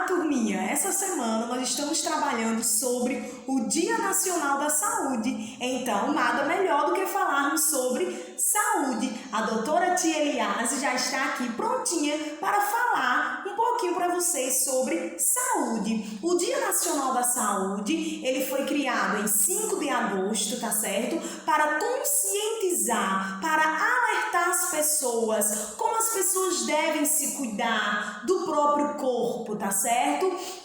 turminha, essa semana nós estamos trabalhando sobre o Dia Nacional da Saúde. Então, nada melhor do que falarmos sobre saúde. A doutora Tia Eliase já está aqui prontinha para falar um pouquinho para vocês sobre saúde. O Dia Nacional da Saúde, ele foi criado em 5 de agosto, tá certo? Para conscientizar, para alertar as pessoas, como as pessoas devem se cuidar do próprio corpo, tá certo?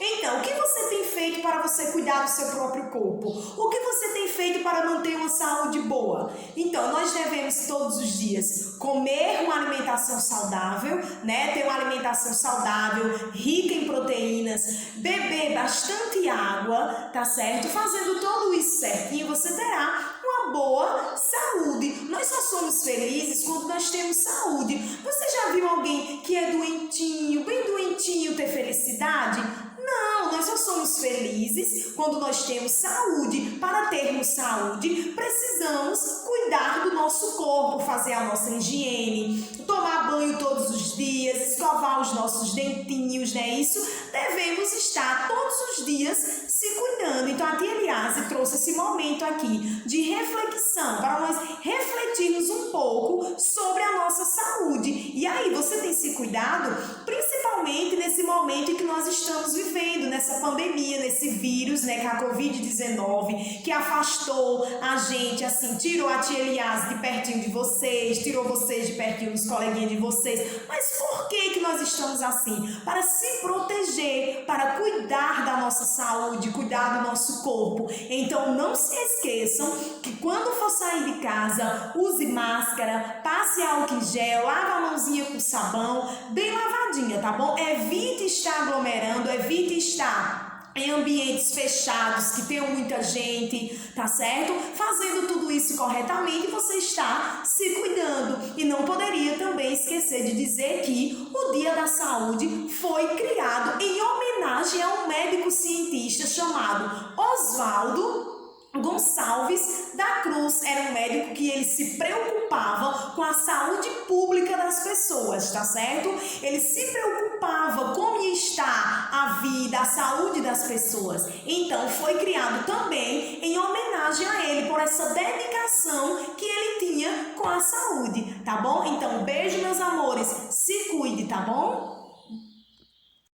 Então, o que você tem feito para você cuidar do seu próprio corpo? O que você tem feito para manter uma saúde boa? Então, nós devemos todos os dias comer uma alimentação saudável, né? Ter uma alimentação saudável, rica em proteínas, beber bastante água, tá certo? Fazendo tudo isso certinho, você terá uma boa saúde. Nós só somos felizes quando nós temos saúde. Você já viu alguém que é doentinho, bem doentinho, ter felicidade? Não, nós só somos felizes quando nós temos saúde. Para termos saúde, precisamos cuidar do nosso corpo, fazer a nossa higiene, tomar banho todos os dias, escovar os nossos dentinhos, né? Isso devemos estar todos os dias se cuidando. Então, a Tia Eliase trouxe esse momento aqui de reflexão, para nós refletirmos um pouco sobre a nossa saúde. E aí, você tem se cuidado? Principalmente nesse momento em que nós estamos vivendo, nessa pandemia, nesse vírus, né, que é a Covid-19, que afastou a gente, assim, tirou a Tia Eliase de pertinho de vocês, tirou vocês de pertinho dos coleguinhas de vocês. Mas por que nós estamos assim? Para se proteger, para cuidar da nossa saúde, cuidar do nosso corpo. Então, não se esqueçam que quando for sair de casa, use máscara, passe álcool em gel, lave a mãozinha com sabão, bem lavadinha, tá bom? Evite estar aglomerando, evite estar em ambientes fechados, que tenham muita gente, tá certo? Fazendo tudo isso corretamente, você está se cuidando. E não poderia também esquecer de dizer que o Dia da Saúde foi criado em homenagem a um médico cientista chamado Oswaldo Gonçalves da Cruz. Era um médico que ele se preocupava com a saúde pública das pessoas, tá certo? Ele se preocupava como ia estar a vida, a saúde das pessoas. Então, foi criado também em homenagem a ele, por essa dedicação que ele tinha com a saúde, tá bom? Então, beijo, meus amores. Se cuide, tá bom?